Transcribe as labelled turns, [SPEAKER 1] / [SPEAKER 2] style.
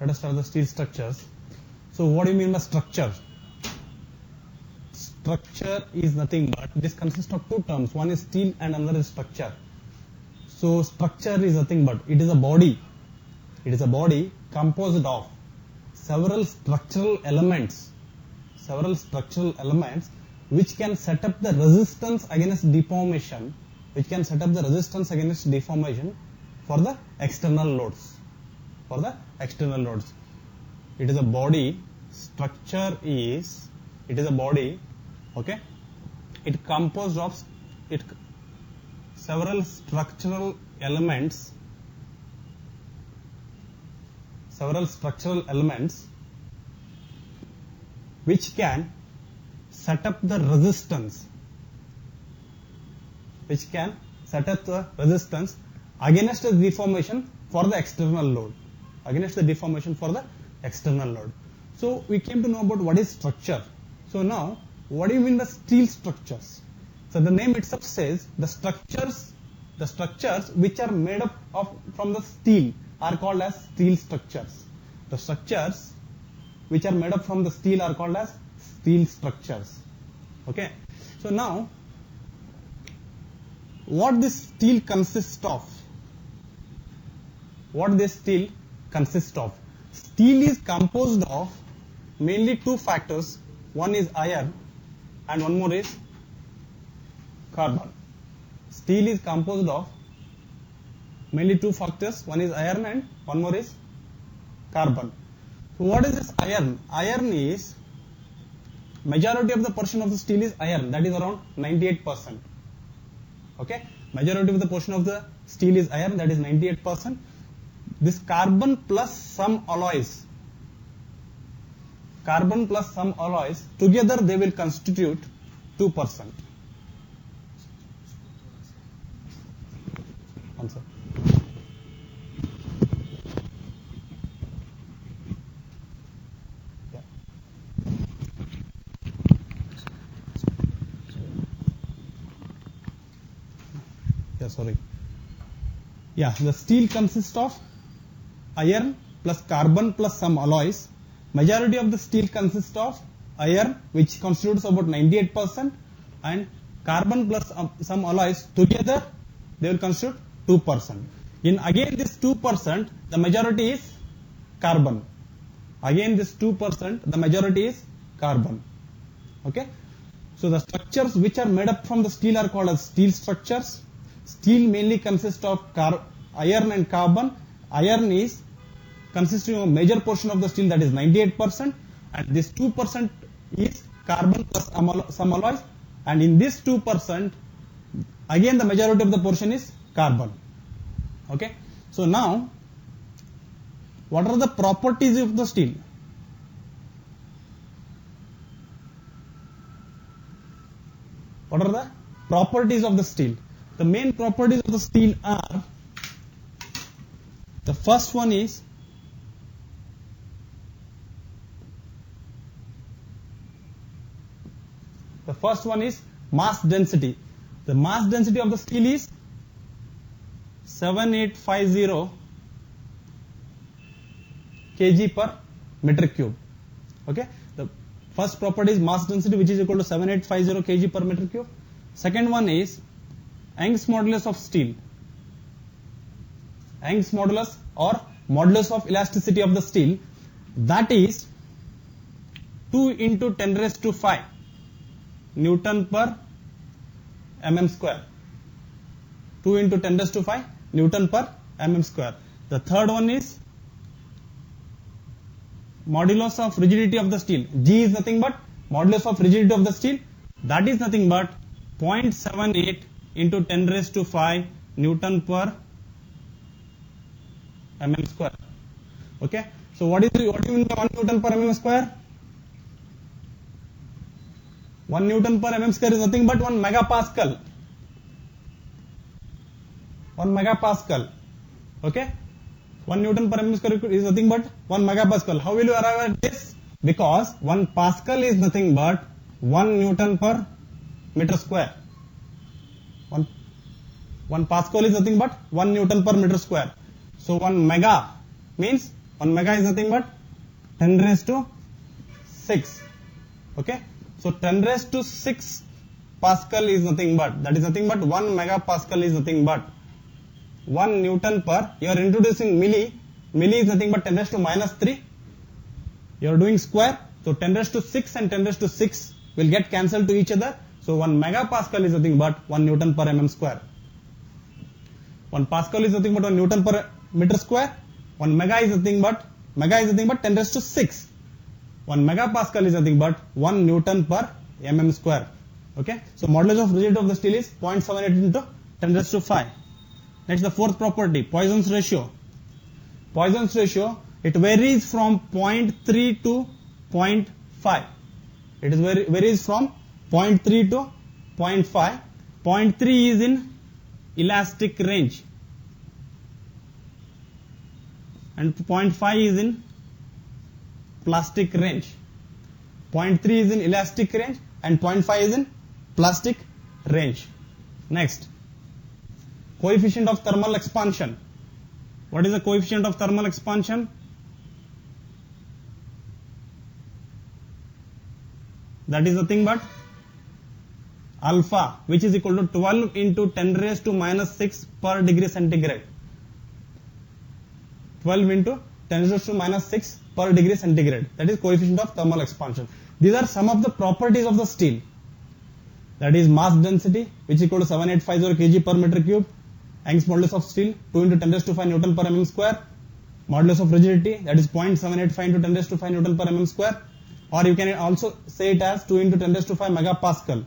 [SPEAKER 1] Let us start the steel structures. So what do you mean by structure? Structure is nothing but, this consists of two terms. One is steel and another is structure. So structure is nothing but, it is a body. It is a body composed of several structural elements which can set up the resistance against deformation, for the external loads. It is a body, it is a body, okay? It composed of several structural elements which can set up the resistance against the deformation for the external load. So we came to know about what is structure. So now, what do you mean by steel structures? So the name itself says the structures which are made up from the steel are called as steel structures. The structures which are made up from the steel are called as steel structures. Okay. So now, what this steel consists of? Steel is composed of mainly two factors. One is iron and one more is carbon. Steel is composed of mainly two factors. One is iron and one more is carbon. So what is this iron? Iron is, majority of the portion of the steel is iron, that is around 98%. Okay? Majority of the portion of the steel is iron, that is 98%. This carbon plus some alloys, together they will constitute 2%. Answer. The steel consists of iron plus carbon plus some alloys. Majority of the steel consists of iron, which constitutes about 98%, and carbon plus some alloys. Together, they will constitute 2%. In again this 2%, the majority is carbon. Okay. So the structures which are made up from the steel are called as steel structures. Steel mainly consists of iron and carbon. Iron is consisting of a major portion of the steel, that is 98%, and this 2% is carbon plus some alloys, and in this 2%, again the majority of the portion is carbon. Okay. So now, what are the properties of the steel? What are the properties of the steel? The main properties of the steel are, the first one is mass density. The mass density of the steel is 7850 kg per meter cube. Okay. The first property is mass density, which is equal to 7850 kg per meter cube. Second one is Young's modulus of steel. Young's modulus or modulus of elasticity of the steel, that is 2 into 10 raised to 5 Newton per mm square. 2 into 10 raised to 5 Newton per mm square. The third one is modulus of rigidity of the steel. G is nothing but modulus of rigidity of the steel, that is nothing but 0.78 into 10 raised to 5 Newton per mm square. Okay. So what do you mean by 1 Newton per mm square? 1 Newton per mm square is nothing but 1 megapascal. 1 megapascal. Okay. 1 Newton per mm square is nothing but 1 megapascal. How will you arrive at this? Because 1 Pascal is nothing but 1 Newton per meter square. 1 Pascal is nothing but 1 Newton per meter square. So 1 mega means 1 mega is nothing but 10 raised to 6. Okay, so 10 raised to 6 Pascal is nothing but, that is nothing but 1 megapascal is nothing but 1 Newton per, you are introducing milli is nothing but 10 raised to minus 3, you are doing square, so 10 raised to 6 and 10 raised to 6 will get cancelled to each other, so 1 megapascal is nothing but 1 Newton per mm square. 1 Pascal is nothing but 1 Newton per meter square, 1 mega is nothing but 10 raised to 6. 1 megapascal is nothing but 1 Newton per mm square. Okay, so modulus of rigidity of the steel is 0.78 into 10 raised to 5. Next, the fourth property, Poisson's ratio. Poisson's ratio, it varies from 0.3 to 0.5. It is varies from 0.3 to 0.5. 0.3 is in elastic range and 0.5 is in plastic range. 0.3 is in elastic range and 0.5 is in plastic range. Next, coefficient of thermal expansion. What is the coefficient of thermal expansion? That is nothing but alpha, which is equal to 12 into 10 raised to minus 6 per degree centigrade. 12 into 10 raised to minus 6 per degree centigrade. That is coefficient of thermal expansion. These are some of the properties of the steel. That is mass density, which is equal to 7850 kg per meter cube. Young's modulus of steel, 2 into 10 raised to 5 Newton per mm square. Modulus of rigidity, that is 0.785 into 10 raised to 5 Newton per mm square. Or you can also say it as 2 into 10 raised to 5 megapascal.